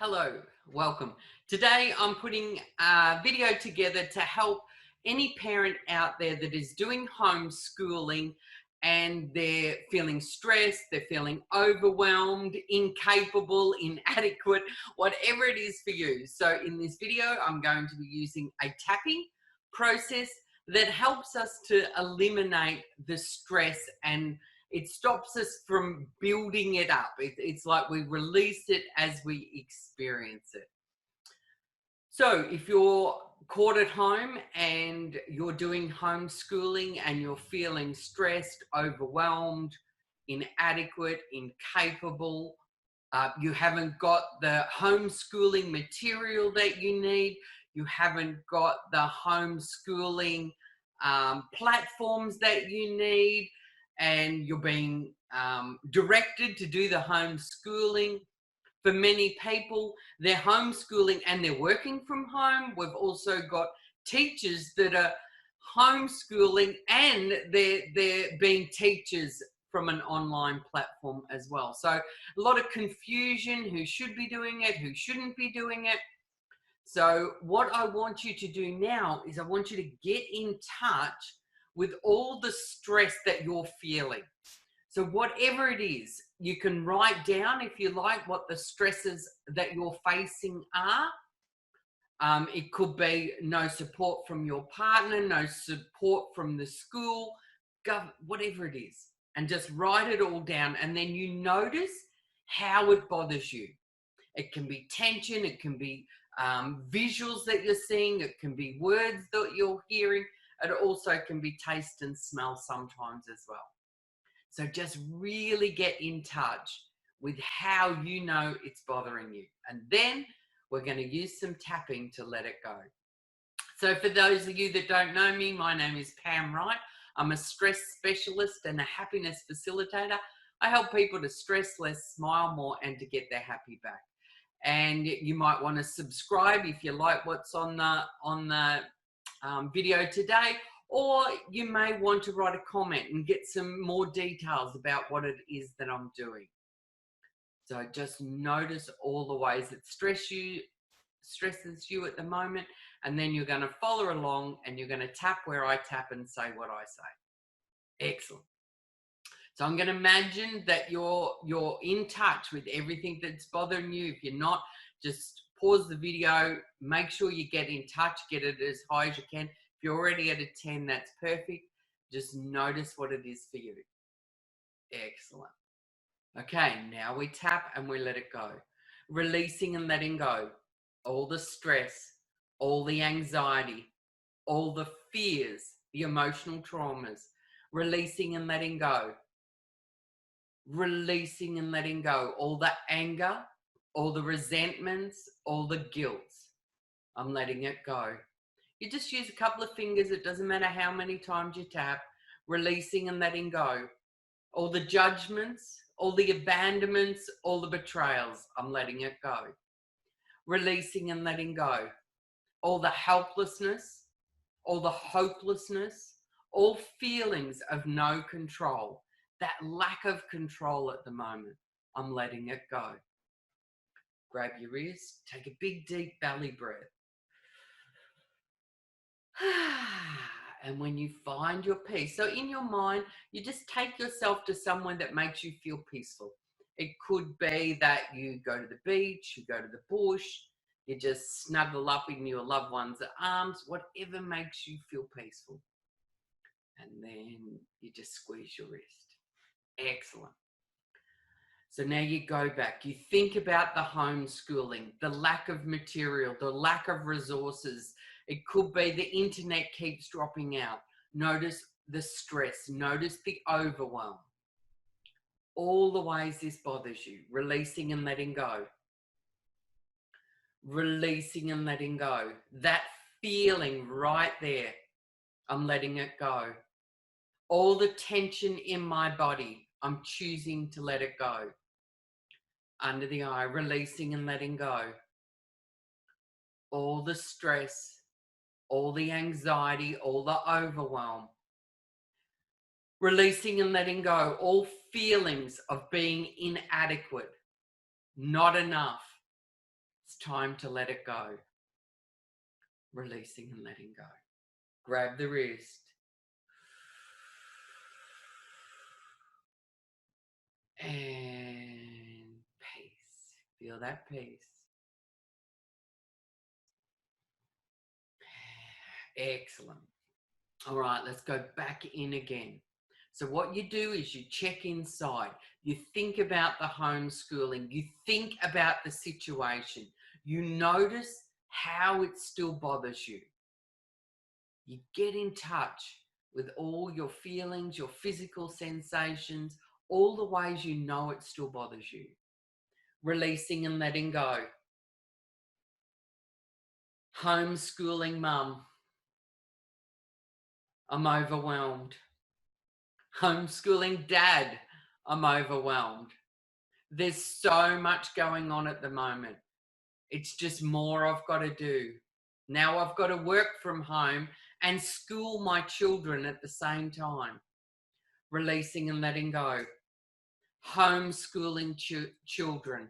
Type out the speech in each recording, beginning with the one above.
Hello, welcome. Today I'm putting a video together to help any parent out there that is doing homeschooling and they're feeling stressed, they're feeling overwhelmed, incapable, inadequate, whatever it is for you. So in this video, I'm going to be using a tapping process that helps us to eliminate the stress, and it stops us from building it up. It's like we release it as we experience it. So if you're caught at home and you're doing homeschooling and you're feeling stressed, overwhelmed, inadequate, incapable, you haven't got the homeschooling material that you need, you haven't got the homeschooling platforms that you need, and you're being directed to do the homeschooling. For many people, they're homeschooling and they're working from home. We've also got teachers that are homeschooling and they're being teachers from an online platform as well. So a lot of confusion, who should be doing it, who shouldn't be doing it. So what I want you to do now is I want you to get in touch with all the stress that you're feeling. So whatever it is, you can write down, if you like, what the stresses that you're facing are. It could be no support from your partner, no support from the school, whatever it is. And just write it all down, and then you notice how it bothers you. It can be tension, it can be visuals that you're seeing, it can be words that you're hearing, it also can be taste and smell sometimes as well. So just really get in touch with how you know it's bothering you. And then we're going to use some tapping to let it go. So for those of you that don't know me, my name is Pam Wright. I'm a stress specialist and a happiness facilitator. I help people to stress less, smile more, and to get their happy back. And you might want to subscribe if you like what's on the video today, or you may want to write a comment and get some more details about what it is that I'm doing. So just notice all the ways that stresses you at the moment, and then you're going to follow along and you're going to tap where I tap and say what I say. Excellent. So I'm going to imagine that you're in touch with everything that's bothering you. If you're not, just pause the video, make sure you get in touch, get it as high as you can. If you're already at a 10, that's perfect. Just notice what it is for you. Excellent. Okay, now we tap and we let it go. Releasing and letting go. All the stress, all the anxiety, all the fears, the emotional traumas. Releasing and letting go. Releasing and letting go. All the anger, all the resentments, all the guilt. I'm letting it go. You just use a couple of fingers. It doesn't matter how many times you tap. Releasing and letting go. All the judgments, all the abandonments, all the betrayals. I'm letting it go. Releasing and letting go. All the helplessness, all the hopelessness, all feelings of no control. That lack of control at the moment. I'm letting it go. Grab your wrist. Take a big, deep belly breath. And when you find your peace, so in your mind, you just take yourself to somewhere that makes you feel peaceful. It could be that you go to the beach, you go to the bush, you just snuggle up in your loved one's arms, whatever makes you feel peaceful. And then you just squeeze your wrist. Excellent. So now you go back, you think about the homeschooling, the lack of material, the lack of resources. It could be the internet keeps dropping out. Notice the stress, notice the overwhelm. All the ways this bothers you, releasing and letting go. Releasing and letting go. That feeling right there, I'm letting it go. All the tension in my body, I'm choosing to let it go. Under the eye, releasing and letting go. All the stress, all the anxiety, all the overwhelm. Releasing and letting go. All feelings of being inadequate, not enough. It's time to let it go. Releasing and letting go. Grab the wrist. And peace. Feel that peace. Excellent. All right, let's go back in again. So what you do is you check inside. You think about the homeschooling. You think about the situation. You notice how it still bothers you. You get in touch with all your feelings, your physical sensations, all the ways you know it still bothers you. Releasing and letting go. Homeschooling mum. I'm overwhelmed. Homeschooling dad. I'm overwhelmed. There's so much going on at the moment. It's just more I've got to do. Now I've got to work from home and school my children at the same time. Releasing and letting go. Homeschooling children.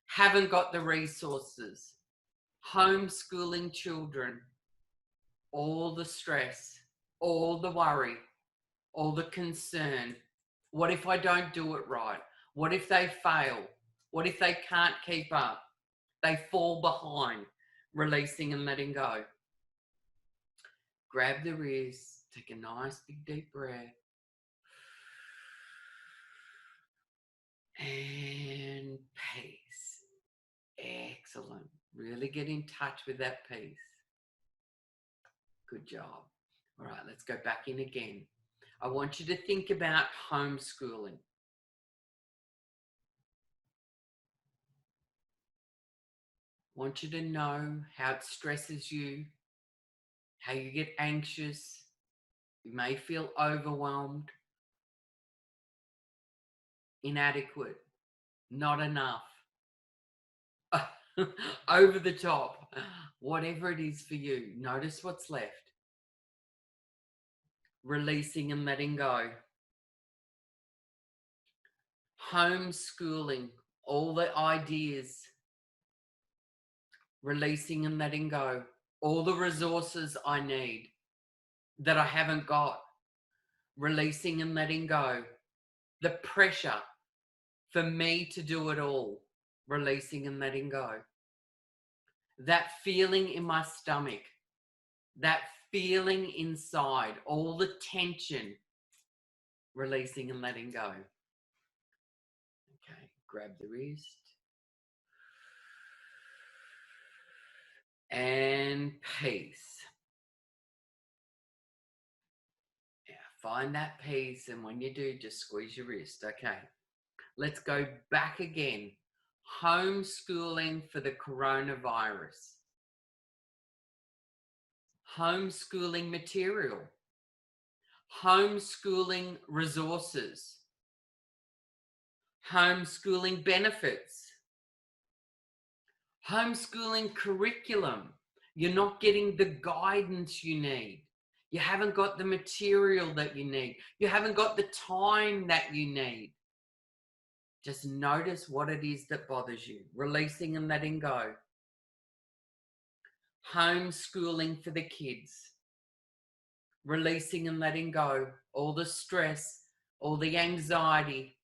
Haven't got the resources. Homeschooling children. All the stress, all the worry, all the concern. What if I don't do it right? What if they fail? What if they can't keep up? They fall behind. Releasing and letting go. Grab the wrist, take a nice big deep breath. And peace. Excellent. Really get in touch with that peace. Good job. All right, let's go back in again. I want you to think about homeschooling. I want you to know how it stresses you, how you get anxious. You may feel overwhelmed, inadequate, not enough, over the top, whatever it is for you. Notice what's left. Releasing and letting go. Homeschooling, all the ideas. Releasing and letting go. All the resources I need that I haven't got. Releasing and letting go. The pressure for me to do it all. Releasing and letting go. That feeling in my stomach. That feeling inside. All the tension. Releasing and letting go. Okay, grab the wrist. And peace. Yeah, find that peace, and when you do, just squeeze your wrist. Okay, let's go back again. Homeschooling for the coronavirus. Homeschooling material. Homeschooling resources. Homeschooling benefits. Homeschooling curriculum. You're not getting the guidance you need. You haven't got the material that you need. You haven't got the time that you need. Just notice what it is that bothers you. Releasing and letting go. Homeschooling for the kids. Releasing and letting go. All the stress, all the anxiety,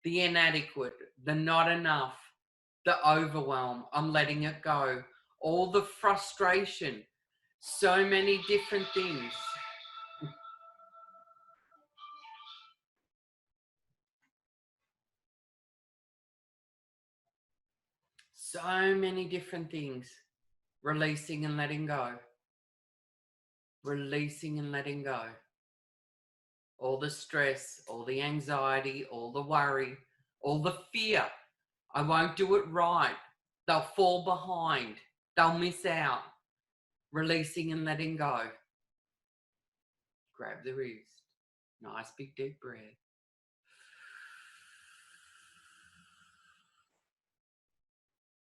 the inadequate, the not enough, the overwhelm. I'm letting it go. All the frustration. So many different things. So many different things. Releasing and letting go. Releasing and letting go. All the stress, all the anxiety, all the worry, all the fear. I won't do it right. They'll fall behind. They'll miss out. Releasing and letting go. Grab the wrist. Nice big deep breath.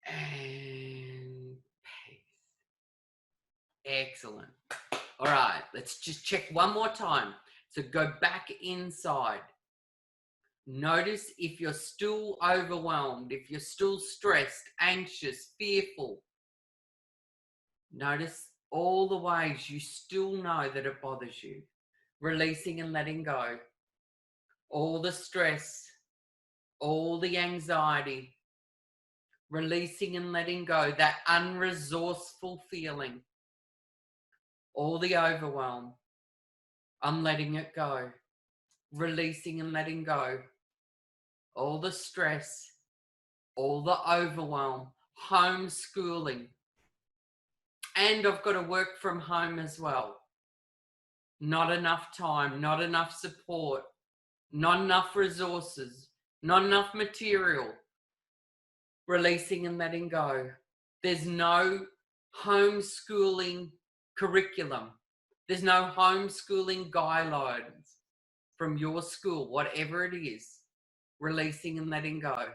And peace. Excellent. All right, let's just check one more time. So go back inside. Notice if you're still overwhelmed, if you're still stressed, anxious, fearful. Notice all the ways you still know that it bothers you. Releasing and letting go. All the stress, all the anxiety. Releasing and letting go. That unresourceful feeling. All the overwhelm. I'm letting it go. Releasing and letting go. All the stress, all the overwhelm, homeschooling. And I've got to work from home as well. Not enough time, not enough support, not enough resources, not enough material. Releasing and letting go. There's no homeschooling curriculum. There's no homeschooling guidelines from your school, whatever it is. Releasing and letting go.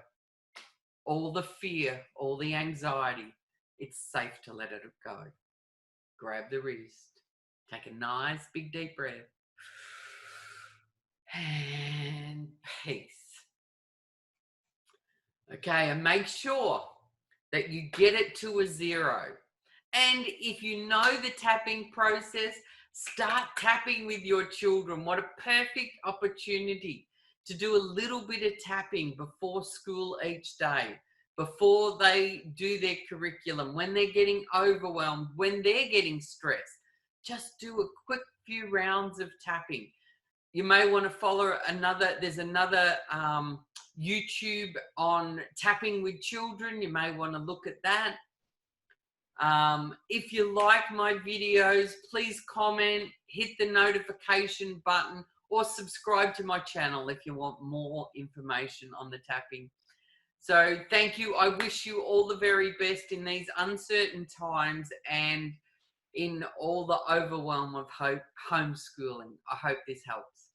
All the fear, all the anxiety, it's safe to let it go. Grab the wrist. Take a nice big deep breath. And peace. Okay, and make sure that you get it to a 0. And if you know the tapping process, start tapping with your children. What a perfect opportunity to do a little bit of tapping before school each day, before they do their curriculum, when they're getting overwhelmed, when they're getting stressed. Just do a quick few rounds of tapping. You may want to follow there's another YouTube on tapping with children. You may want to look at that. If you like my videos, please comment, hit the notification button, or subscribe to my channel if you want more information on the tapping. So thank you. I wish you all the very best in these uncertain times and in all the overwhelm of homeschooling. I hope this helps.